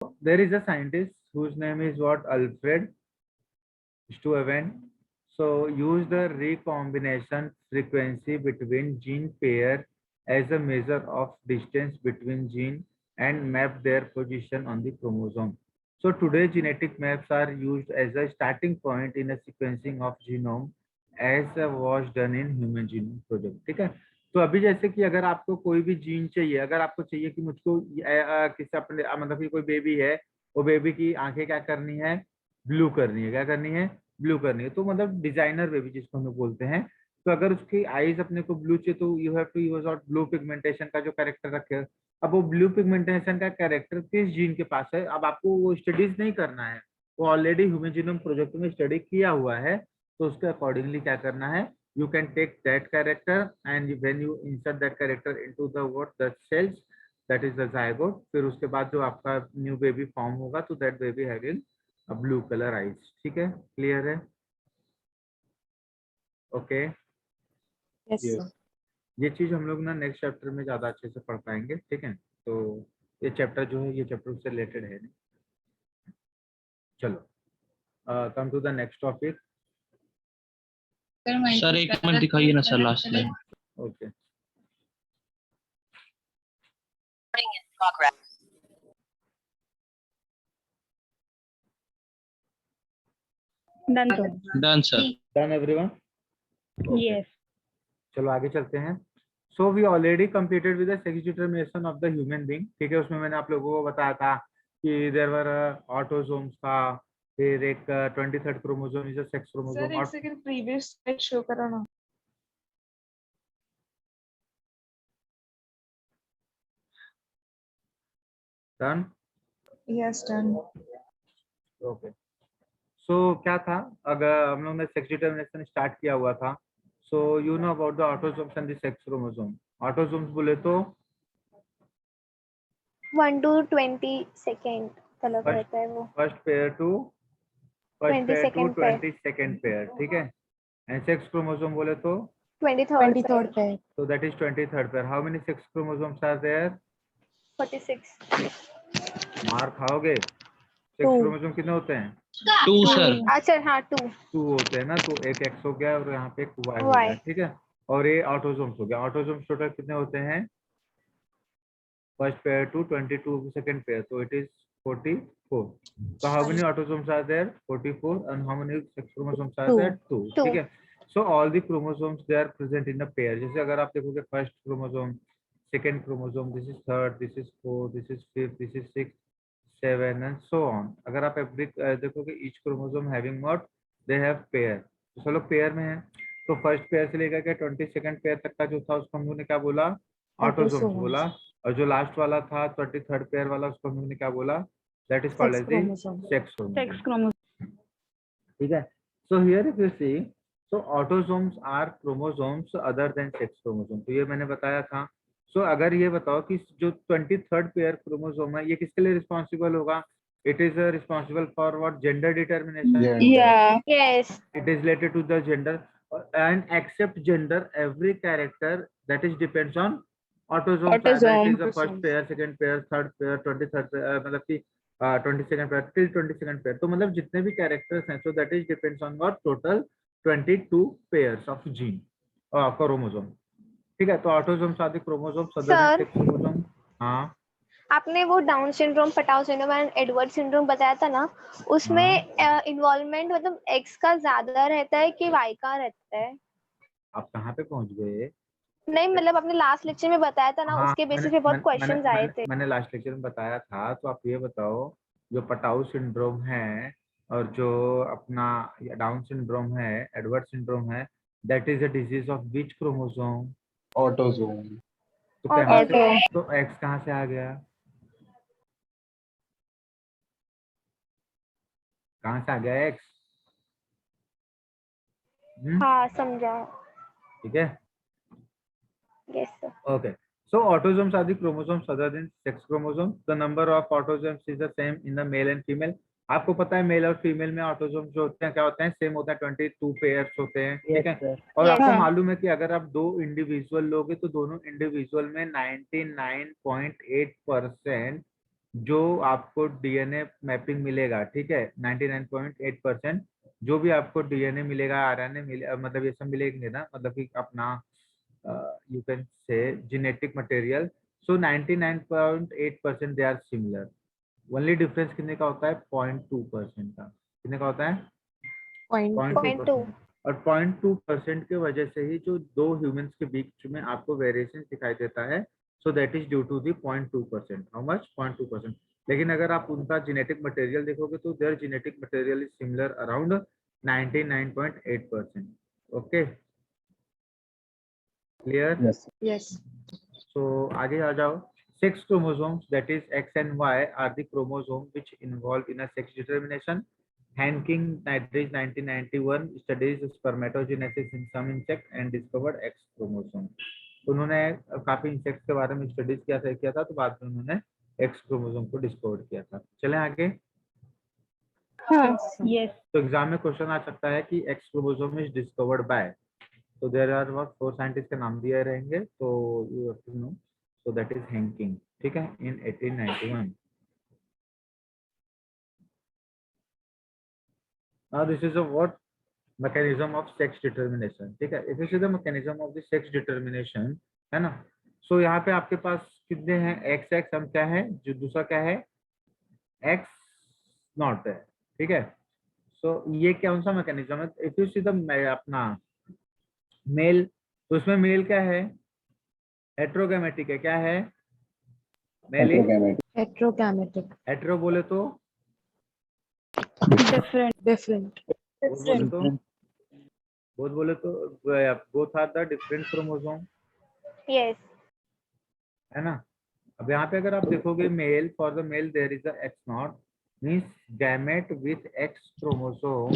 there is a scientist whose name is what, Alfred Stuyvesant. So use the recombination frequency between gene pair as a measure of distance between gene and map their position on the chromosome. So today genetic maps are used as a starting point in a sequencing of genome as was done in human genome project. ठीक है, तो अभी जैसे कि अगर आपको कोई भी जीन चाहिए, अगर आपको चाहिए कि मुझको किसी अपने मतलब कि कोई बेबी है, वो बेबी की आंखें क्या करनी है, ब्लू करनी है, क्या करनी है, ब्लू करनी है, तो मतलब डिजाइनर बेबी जिसको हम लोग बोलते हैं, तो अगर उसकी आईज अपने को ब्लू चाहिए तो you have to use out blue pigmentation का जो कैरेक्टर रखे। अब वो ब्लू पिगमेंटेशन का कैरेक्टर किस जीन के पास है, अब आपको वो स्टडीज नहीं करना है, वो ऑलरेडी ह्यूमन जीनोम प्रोजेक्ट में स्टडी किया हुआ है, तो उसके अकॉर्डिंगली क्या करना है, you can take that character and when you insert that character into the what the cells, that is the zygote, फिर उसके बाद जो आपका न्यू बेबी फॉर्म होगा तो that baby having a blue color eyes। ठीक है, क्लियर है, ओके। Yes, sir. ये चीज हम लोग ना नेक्स्ट चैप्टर में ज्यादा अच्छे से पढ़ पाएंगे, ठीक है, तो ये चैप्टर जो है ये चैप्टर उससे रिलेटेड है नहीं। चलो come to the next topic. Sir एक मिनट दिखाइए ना sir last line. Okay, Done, sir. Done sir. Done everyone, Yes. चलो आगे चलते हैं। So we already completed with the sex determination of the human being. ठीक है, उसमें मैंने आप लोगों को बताया था कि देयर वर ऑटोसोम्स का, फिर एक 23rd chromosome is a sex chromosome. Sir एक सेकंड प्रीवियस स्लाइड शो करो ना। Done, yes done. ओके। सो क्या था, अगर हम लोग ने सेक्स डिटरमिनेशन स्टार्ट किया हुआ था, so you know about the autosomes and the sex chromosome. Autosomes बोले तो 1 to 22nd तलक रहता है वो, first pair to 22nd pair, 22nd pair, ठीक है। एंड सेक्स क्रोमोसोम बोले तो 23rd pair, pair. so that is 23rd pair. How many sex chromosomes are there? 46। मार खाओगे, सेक्स Two. क्रोमोसोम कितने होते हैं, 2 सर। अच्छा हाँ 2। 2 होते हैं ना, तो एक एक्स हो गया और यहाँ पे एक वाई हो गया, Y। ठीक है। और ये ऑटोसोम्स हो गया। ऑटोसोम्स टोटल कितने होते हैं, first pair to 22 second pair, तो it is 44। so how many autosomes are there, 44, and how many sex chromosomes are Two. there, 2, Two। ठीक है। so all the chromosomes they are present in a pair। जैसे अगर आप देखोगे first chromosome, second chromosome, this is third, this is fourth, this is fifth, this is six, 7 and so on. अगर आप every देखोगे each chromosome having what, they have pair, तो सब लोग पेयर में है। तो फर्स्ट पेयर से लेकर के 22nd पेयर तक का जो था उसको हम लोगों ने क्या बोला, ऑटोसोम्स Autosomes। बोला। और जो लास्ट वाला था 23rd पेयर वाला, उसको हम लोगों ने क्या बोला, that is called Sex as the chromosome. Sex Sex chromosome, chromosome. ठीक है। So here if you C, so autosomes are chromosomes other than sex chromosome, तो ये मैंने बताया था। सो अगर ये बताओ कि जो 23rd पेयर क्रोमोसोम है ये किसके लिए रिस्पॉन्सिबल होगा, it is responsible for what, gender determination, या Yes। it is related to the gender, and except gender every character that is depends on autosomes, either it is the first Autosomes। pair, second pair, third pair, 23rd pair, मतलब कि 22nd pair till 22nd pair, तो मतलब जितने भी characters हैं, so that is depends on what, total 22 pairs of gene chromosome, ठीक है। तो autosomes are the chromosomes other than Sir। sex chromosome। हाँ आपने वो down syndrome, Patau syndrome and Edward syndrome बताया था ना, उसमें इन्वॉल्वमेंट मतलब एक्स का ज्यादा रहता है कि वाई का रहता है? आप कहाँ पे पहुंच गए, नहीं मतलब आपने लास्ट लेक्चर में बताया था ना, हाँ उसके बेसिस पे बहुत क्वेश्चंस आए थे। मैंने लास्ट लेक्चर में बताया था। तो आप ये बताओ, जो पटाउ सिंड्रोम है और जो अपना डाउन सिंड्रोम है, एडवर्ड सिंड्रोम है, that is a disease of which chromosome, autosome. तो कहाँ से, ऑटो। तो एक्स कहाँ से आ गया, कहाँ से आ गया एक्स, हाँ समझा। ठीक है, yes sir. okay. So autosomes are the chromosomes other than sex chromosomes. The number of autosomes is the same in the male and female. आपको पता है मेल और फीमेल में ऑटोसोम्स जो होते हैं क्या होते हैं, सेम होता है, 22 पेयर्स होते हैं, ठीक है। और आपको मालूम है कि अगर आप दो इंडिविजुअल लोगे तो दोनों इंडिविजुअल में 99.8% जो आपको डीएनए मैपिंग मिलेगा, ठीक है, 99.8% जो भी आपको डीएनए मिलेगा, आरएनए मिले, मतलब ये सब मिलेंगे ना, मतलब कि अपना you can say genetic material, so 99.8% they are similar. Only difference कितने का होता है? 0.2% का। कितने का होता है? 0.2। 0.2%। और 0.2% की वजह से ही जो दो ह्यूमंस के बीच में आपको वेरिएशन दिखाई देता है, so that is due to the 0.2%। How much? 0.2%। लेकिन अगर आप उनका जेनेटिक मटेरियल देखोगे तो their genetic material is similar around 99.8%। Okay, clear? Yes. Yes. So आगे आ जाओ। Sex chromosomes, that is X and Y, are the chromosomes which involve in a sex determination. Hanking Nitrage 1991 studies spermatogenesis in some insects and discovered X chromosome. उन्होंने काफी insects के बारे में studies किया था, तो बाद में उन्होंने एक्स क्रोमोसोम को डिस्कवर किया था। चलें आगे। हाँ, yes. तो एग्जाम में क्वेश्चन आ सकता है कि X chromosome is discovered by, तो देयर आर व्हाट 4 साइंटिस्ट के नाम दिए रहेंगे, तो you have to know. So that is Henking, ठीक है, in 1891। Now this is a what mechanism of sex determination, ठीक है। If you see the mechanism of the sex determination, है ना, सो यहाँ पे आपके पास कितने हैं? एक्स एक्स हम क्या है, जो दूसरा क्या है, एक्स नॉट है, ठीक है। सो ये कौन सा मैकेनिज्म है? इफ यू सी द अपना मेल, तो उसमें मेल क्या है? हेट्रोगैमेटिक है। क्या है? Male is Heterogametic. Heterogametic. Hetero बोले तो, Different. Different. बोथ बोले तो, बोथ बोले तो, both are the different chromosome, yes. है ना। अब यहाँ पे अगर आप देखोगे, male, for the male there is a X naught, means gamete with X chromosome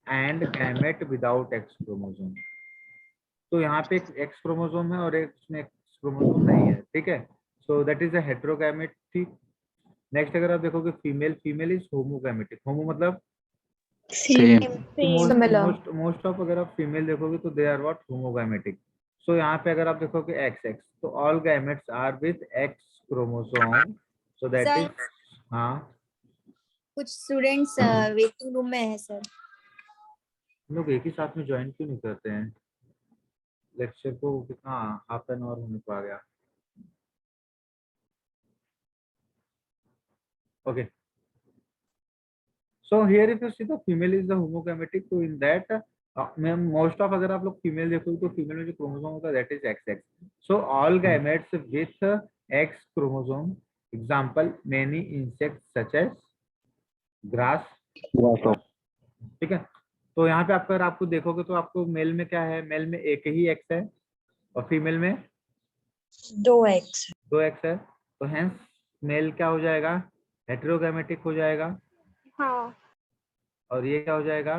and gamete without X chromosome. तो यहाँ पे एक एक्स क्रोमोसोम है और एक उसमें एक्स क्रोमोसोम नहीं है, ठीक है। सो दैट इज अ हेट्रोगैमेट, ठीक। नेक्स्ट अगर आप देखोगे female, female is homogametic. Homo मतलब same. Same. Similar. Most of अगर आप फीमेल देखोगे तो they are what? Homogametic. So यहाँ पे अगर आप देखोगे एक्स एक्स, तो all gametes are with X chromosome, so that is, sir हाँ। कुछ स्टूडेंट्स वेटिंग रूम में है सर। हम लोग एक ही साथ में ज्वाइन क्यों नहीं करते हैं लेक्चर को? कितना हाफ एन आवर होने को आ गया। Okay, so here if you see the female is the homogametic, तो इन दैट मोस्ट ऑफ अगर आप लोग फीमेल देखोगे तो फीमेल में जो क्रोमोसोम होता है that is X X. So all gametes with X chromosome, example many insects such as grass, ठीक है। तो यहाँ पे आप अगर आपको देखोगे तो आपको मेल में क्या है? मेल में एक ही एक्स है और फीमेल में 2x. 2 एक्स है, तो हेंस मेल क्या हो जाएगा? हेटेरोगैमेटिक हो जाएगा, हाँ, और ये क्या हो जाएगा?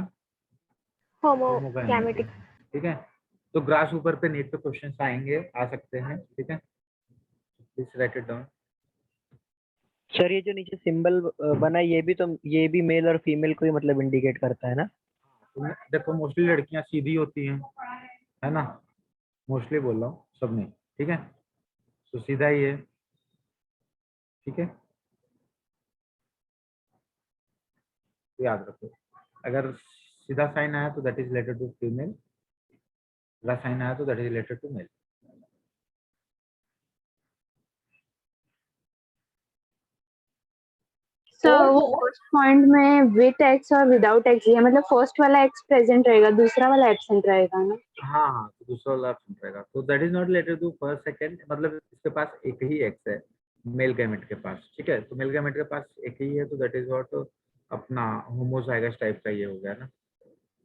होमोगैमेटिक। होमोगैमेटिक, ठीक है। तो ग्रास ऊपर पे नीट पे क्वेश्चन आएंगे, आ सकते हैं, ठीक है। Please right it down. Sir ये जो नीचे सिंबल बना है ये भी मेल और फीमेल को ही मतलब इंडिकेट करता है ना? देखो मोस्टली लड़कियां सीधी होती हैं, है ना, मोस्टली बोल रहा हूँ, सब नहीं, ठीक है। तो सीधा ही है, ठीक है, तो याद रखो। अगर सीधा साइन आया तो that is related to female, सीधा साइन आया तो that is related to male. So वो फर्स्ट पॉइंट में विथ एक्स और विदाउट एक्स है, मतलब फर्स्ट वाला एक्स प्रेजेंट रहेगा, दूसरा वाला एब्सेंट रहेगा ना? हाँ हाँ, तो दूसरा वाला ऑप्शन रहेगा, तो that is not related to first second, मतलब इसके पास एक ही एक्स है मेल गैमेट के पास, ठीक है। तो मेल गैमेट के पास एक ही है, तो दैट इज व्हाट अपना होमोजाइगस टाइप का ये हो गया ना।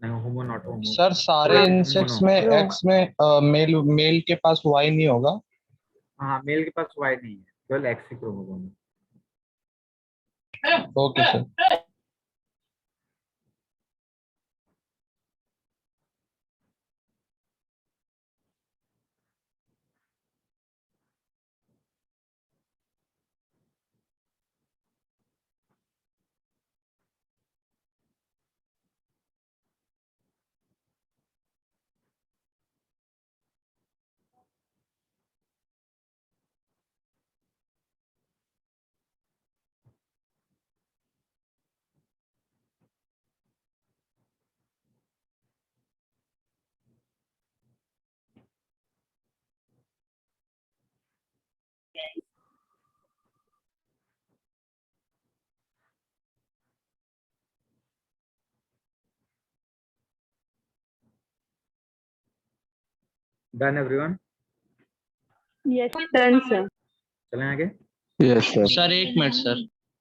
नहीं, होमो नॉट होमो, सर सारे इंसेक्ट्स में No. एक्स में मेल मेल के पास वाई नहीं होगा। हाँ, मेल के पास वाई नहीं है, केवल एक्स ही क्रोमोसोम है। Okay sir. Done everyone? Done sir. चलें आगे। Yes sir. Sir 1 minute sir.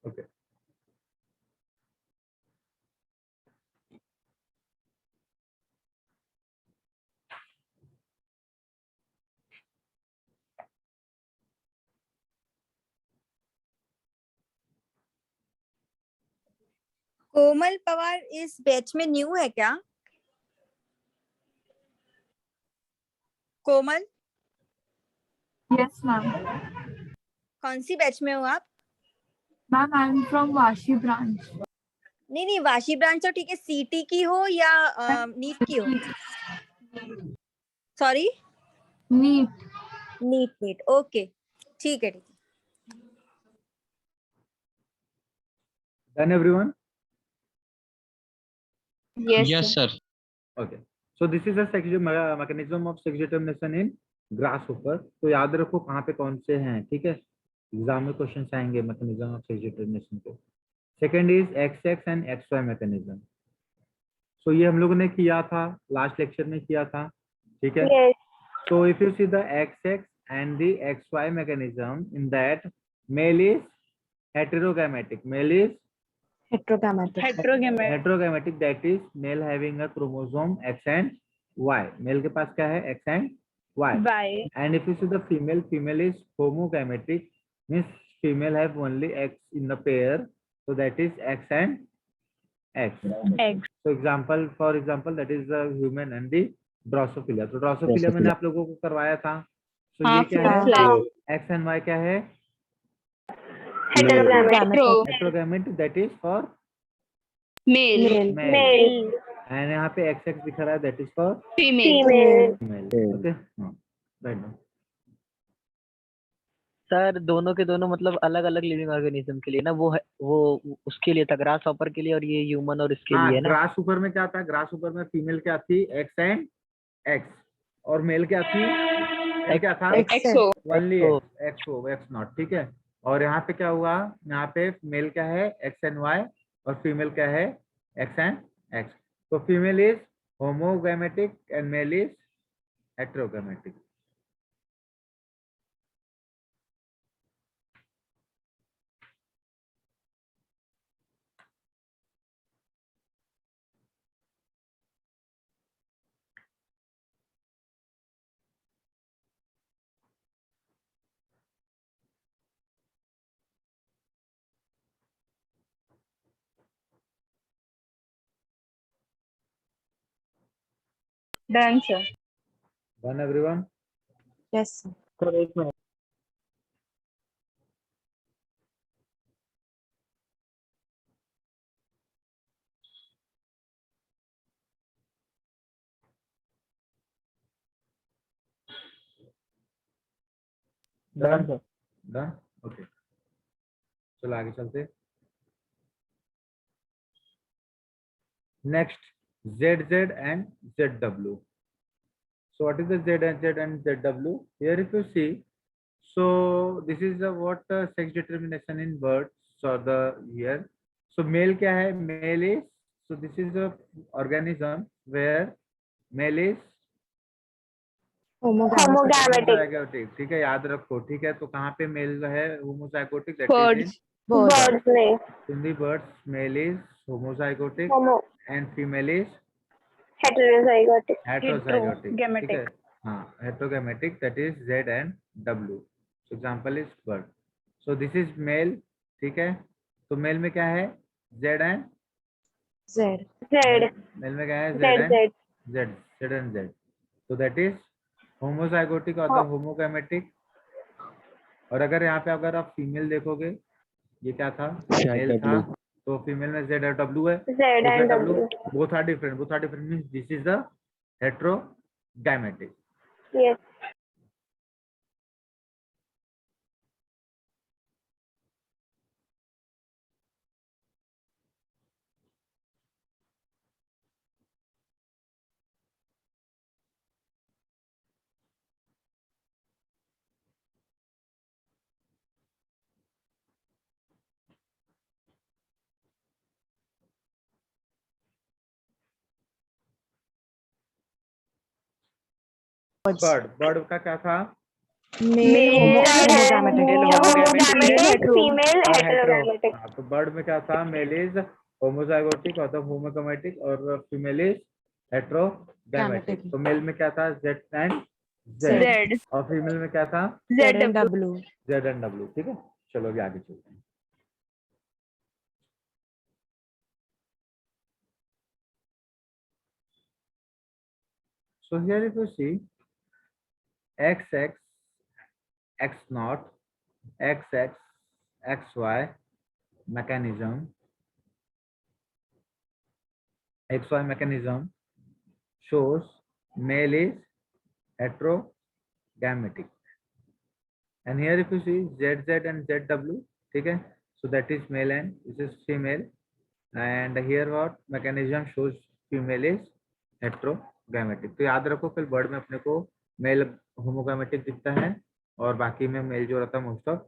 Okay. Komal Pawar इस बैच में न्यू है क्या? Komal, yes ma'am. कौन सी बैच में हो आप? Ma'am I am from Vashi branch. नहीं नहीं, वाशी ब्रांच तो ठीक है, सीटी की हो या नीट की हो? Sorry, NEET. NEET NEET, okay ठीक है ठीक है। Done everyone? Yes sir. Okay. So this is a mechanism of sex determination in grasshopper. तो याद रखो कहाँ पे कौन से हैं, ठीक है? एग्जाम में क्वेश्चन आएंगे मैकेनिज्म ऑफ सेक्स डिटरमिनेशन के। Second is XX and XY mechanism. So ये हम लोगों ने किया था, लास्ट लेक्चर में किया था, ठीक है? So if you see the XX and the XY mechanism, in that male is heterogametic, male is heterogametic, that is male having a chromosome X and Y. Male के पास क्या है? X and Y. And if you see the female, female is homogametic, means female have only X in the pair, so that is X and X. So example, for example, that is the human and the ड्रोसोफिलिया। तो ड्रोसोफिलिया मैंने आप लोगों को करवाया था। तो ये क्या है? X and Y क्या है? Heterogamete, that is for male. male. And यहाँ पे XX दिख रहा है, that is for female. female. Okay, right now. Sir दोनों के दोनों मतलब अलग अलग लिविंग ऑर्गेनिज्म के लिए ना, वो उसके लिए था, ग्रास हॉपर के लिए, और ये ह्यूमन और इसके लिए ना। ग्रास ऊपर में क्या था? ग्रास ऊपर में फीमेल क्या थी? X and X, और मेल क्या थी? क्या था? एक्सो। ओनली XO, X नॉट, ठीक है? और यहाँ पे क्या हुआ? यहाँ पे मेल क्या है? X and Y, और फीमेल क्या है? X and X. तो female is homogametic and male is heterogametic. Done sir. Done everyone? Yes sir 1 minute. Done done, okay. चलो आगे चलते। Next ZZ and ZW. So what is the ZZ and ZW? Here if you see, so this is the what sex determination in birds or the here. So male क्या है? Male is, so this is the organism where male is homogametic, ठीक है? याद रखो, ठीक है? तो कहाँ पे मेल है homozygotic? That is in birds में in the birds, male is homozygotic and female is हेटेरोजाइगोटिक। heterozygotic, ठीक है? हाँ, heterogametic, that is Z and W. So example is bird. So this is male, ठीक है? तो मेल में क्या है? Z and जेड मेल में क्या है? Z and Z. So that is homozygotic और the homogametic. और अगर यहाँ पे अगर आप फीमेल देखोगे, ये क्या था? मेल था, तो फीमेल में Z और W है। Z and W. both are different means this is the heterogametic. Yes. Bird का क्या था? Male homogametic. फीमेल हाँ, हेटेरोगैमेटिक। हाँ, तो बर्ड में क्या था? मेल इज होमोजाइगोटिक मतलब होमोगैमेटिक और फीमेल इज हेटेरोगैमेटिक। Gametic. तो मेल में क्या था? Z and Z. जेड और फीमेल में क्या था? Z and W. Z and W. ठीक है, चलो अभी आगे चलते हैं। So here if you see XX, X naught, XX, XY mechanism, XY mechanism shows male is heterogametic. And here if you see ZZ and ZW, okay, so that is male and this is female. And here what mechanism shows female is heterogametic. तो याद रखो फिर bird में अपने को mail होमोगामेटिक दिखता है और बाकी में मेल जो रहता है मोस्ट ऑफ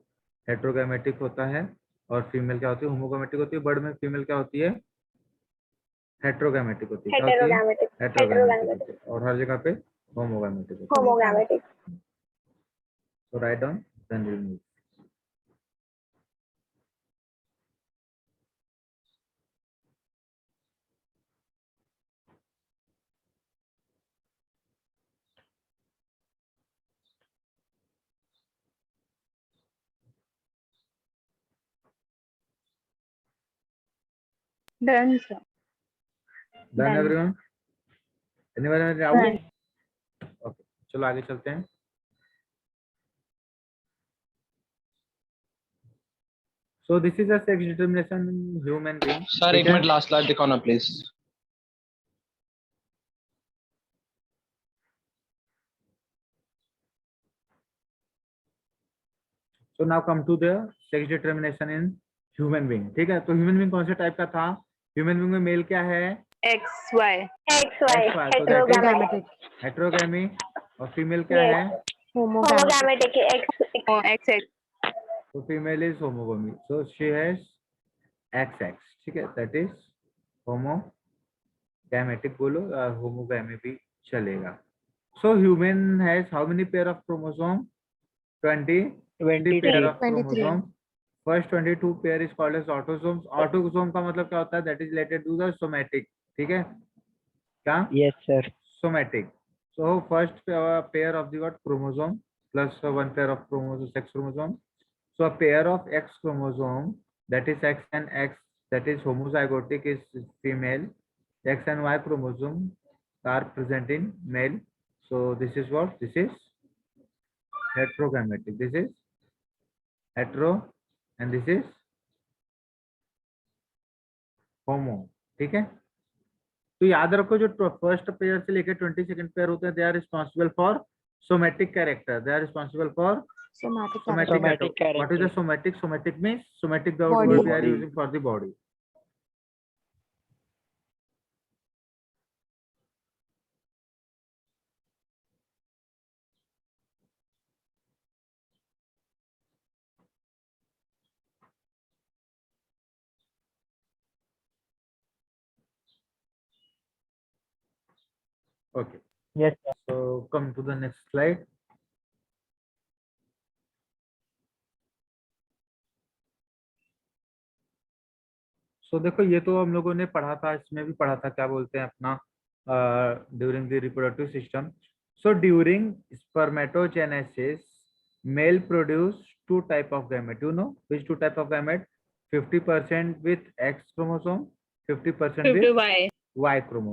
हेटेरोगामेटिक होता है और फीमेल क्या होती है? होमोगामेटिक होती है। बर्ड में फीमेल क्या होती है? हेटेरोगामेटिक होती है। क्या होती है? हेटेरोगामेटिक होती है और हर जगह पे होमोगामेटिक होती है। Homogametic. So write down then remove. Done, sir. Done Done. everyone? Anyone have any doubt? Okay, चलो आगे चलते हैं। So this is a sex determination in human being. Sir एक मिनट लास्ट स्लाइड दिखाना please. So now come to the sex determination in human being. ठीक है, तो human being कौन से टाइप का था? Human being में मेल क्या है? XY. XY So that is Gametic. heterogamy और फीमेल क्या है? होमोगैमेटिक। X Oh, XX. तो फीमेल इज होमोगamy. So she has XX. ठीक है, that is homogametic बोलो या homogamy भी चलेगा. So human has how many pair of chromosome? 23 pair of 23. chromosome. First 22 pair is called as autosomes. Autosome का मतलब क्या होता है? That is related to the somatic. ठीक है, क्या? Yes, sir. Somatic. So first pair of the what? Chromosome plus one pair of chromosome, sex chromosome. So a pair of X chromosome, that is X and X, that is homozygotic, is female. X and Y chromosome are present in male. So this is what? This is heterogametic. This is hetero and this is होमो। ठीक है, तो याद रखो जो first pair से लेकर 22nd pair होते हैं, they are responsible for somatic character, they are responsible for Somatic. somatic Somatic character. What is the character. somatic? Somatic means somatic the Body. word we are using for the body. Okay, Yes, sir. so come to the next slide. So देखो ये तो हम लोगों ने पढ़ा था, इसमें भी पढ़ा था, क्या बोलते हैं अपना during the reproductive system. So during spermatogenesis, male produce two type of gamete. You know which two type of gamete? 50% with X chromosome, 50% with Y. Y chromosome.